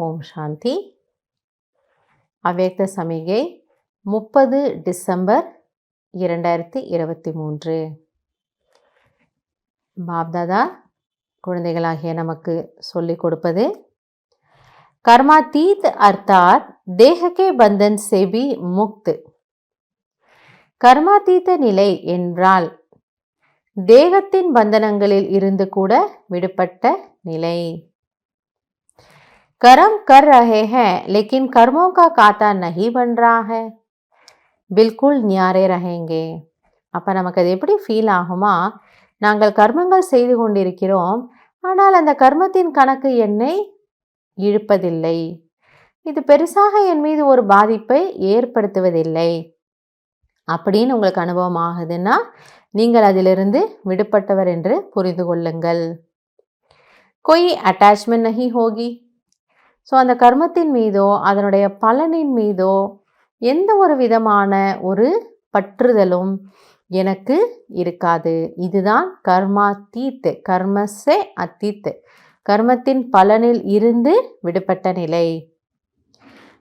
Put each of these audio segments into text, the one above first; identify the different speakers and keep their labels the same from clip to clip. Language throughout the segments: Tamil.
Speaker 1: ஓம் சாந்தி. அவ்யக்த சமிகை 30 டிசம்பர் 2023. பாப்தாதா குழந்தைகளாகிய நமக்கு சொல்லிக் கொடுப்பது, कर्मातीत अर्थात देह के बंधन से भी मुक्त. கர்மாதீத நிலை என்றால் தேகத்தின் பந்தனங்களில் இருந்து கூட விடுபட்ட நிலை. कर्म कर रहे हैं लेकिन कर्मों का खाता नहीं बन रहा है, बिल्कुल न्यारे रहेंगे. அப்போ நமக்கு அது எப்படி ஃபீல் ஆகுமா? நாங்கள் கர்மங்கள் செய்து கொண்டிருக்கிறோம், ஆனால் அந்த கர்மத்தின் கணக்கு என்னை இழுப்பதில்லை, இது பெருசாக என் மீது ஒரு பாதிப்பை ஏற்படுத்துவதில்லை அப்படின்னு உங்களுக்கு அனுபவம் ஆகுதுன்னா நீங்கள் அதிலிருந்து விடுபட்டவர் என்று புரிந்து கொள்ளுங்கள். கோய் அட்டாச்மெண்ட் நஹி ஹோகி. ஸோ அந்த கர்மத்தின் மீதோ அதனுடைய பலனின் மீதோ எந்த ஒரு விதமான ஒரு பற்றுதலும் எனக்கு இருக்காது. இதுதான் கர்மாதீத், கர்மசே அத்தீத், கர்மத்தின் பலனில் இருந்து விடுபட்ட நிலை.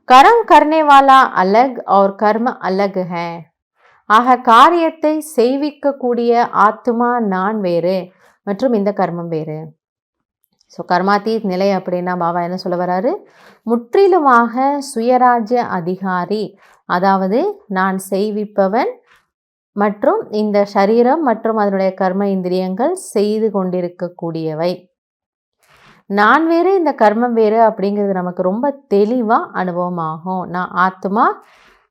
Speaker 1: கர்ம் கர்னே வாலா அலக் और கர்ம அலக் है. ஆக காரியத்தை செய்விக்கக்கூடிய ஆத்மா நான் வேறு மற்றும் இந்த கர்மம் வேறு. ஸோ கர்மாதீத் நிலை அப்படின்னா பாபா என்ன சொல்ல வராரு? முற்றிலுமாக சுயராஜ்ய அதிகாரி, அதாவது நான் செய்விப்பவன் மற்றும் இந்த சரீரம் மற்றும் அதனுடைய கர்ம இந்திரியங்கள் செய்து கொண்டிருக்கக்கூடியவை. நான் வேறு இந்த கர்மம் வேறு அப்படிங்கிறது நமக்கு ரொம்ப தெளிவாக அனுபவம் ஆகும். நான் ஆத்மா,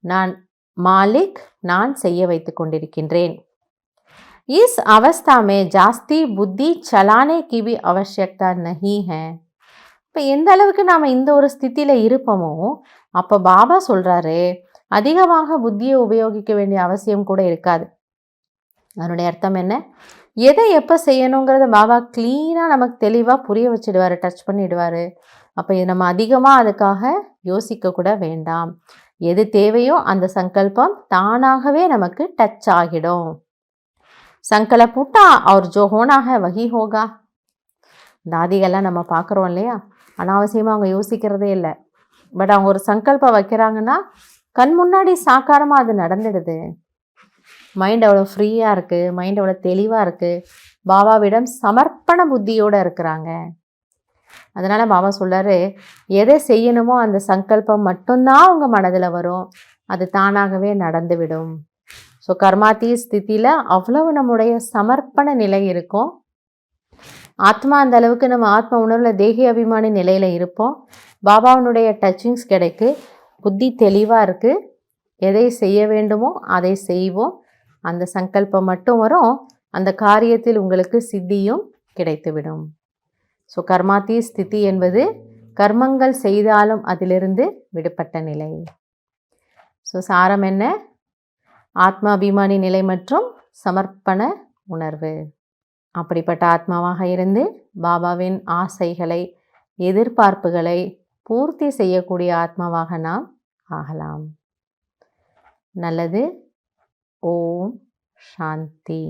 Speaker 1: நான் மாலிக், நான் செய்ய வைத்து கொண்டிருக்கின்றேன். इस अवस्था में जास्ती बुद्धि चलाने की भी आवश्यकता नहीं है. இப்போ எந்த அளவுக்கு நாம் இந்த ஒரு ஸ்திதியில் இருப்போமோ அப்போ பாபா சொல்கிறாரு அதிகமாக புத்தியை உபயோகிக்க வேண்டிய அவசியம் கூட இருக்காது. அதனுடைய அர்த்தம் என்ன? எதை எப்போ செய்யணுங்கிறத பாபா க்ளீனாக நமக்கு தெளிவாக புரிய வச்சுடுவார், டச் பண்ணிடுவார். அப்போ இது நம்ம அதிகமாக அதுக்காக யோசிக்க கூட வேண்டாம். எது தேவையோ அந்த சங்கல்பம் தானாகவே நமக்கு டச் ஆகிடும். சங்கல்ப உட்டா அவர் ஜோ ஹோனா ஹை வஹி ஹோகா. தாதிகள்லாம் நம்ம பார்க்குறோம் இல்லையா, அனாவசியமாக அவங்க யோசிக்கிறதே இல்லை. பட் அவங்க ஒரு சங்கல்பம் வைக்கிறாங்கன்னா கண் முன்னாடி சாக்காரமாக அது நடந்துடுது. மைண்ட் அவ்வளோ ஃப்ரீயாக இருக்குது, மைண்ட் அவ்வளோ தெளிவாக இருக்குது, பாபாவிடம் சமர்ப்பண புத்தியோடு இருக்கிறாங்க. அதனால் பாபா சொல்கிறாரு, எதை செய்யணுமோ அந்த சங்கல்பம் மட்டும்தான் உங்கள் மனதில் வரும், அது தானாகவே நடந்துவிடும். ஸோ கர்மாத்தீ ஸ்திதியில் அவ்வளவு நம்முடைய சமர்ப்பண நிலை இருக்கும். ஆத்மா அந்த அளவுக்கு நம்ம ஆத்ம உணர்வில் தேகி அபிமானி நிலையில் இருப்போம். பாபாவினுடைய டச்சிங்ஸ் கிடைக்கு, புத்தி தெளிவாக இருக்குது, எதை செய்ய வேண்டுமோ அதை செய்வோம். அந்த சங்கல்பம் மட்டும் வரும், அந்த காரியத்தில் உங்களுக்கு சித்தியும் கிடைத்துவிடும். ஸோ கர்மாத்தீ ஸ்திதி என்பது கர்மங்கள் செய்தாலும் அதிலிருந்து விடுபட்ட நிலை. ஸோ சாரம் என்ன? ஆத்மா அபிமானி நிலை மற்றும் சமர்ப்பண உணர்வு. அப்படிப்பட்ட ஆத்மாவாக இருந்து பாபாவின் ஆசைகளை, எதிர்பார்ப்புகளை பூர்த்தி செய்யக்கூடிய ஆத்மாவாக நாம் ஆகலாம். நல்லது. ஓம் சாந்தி.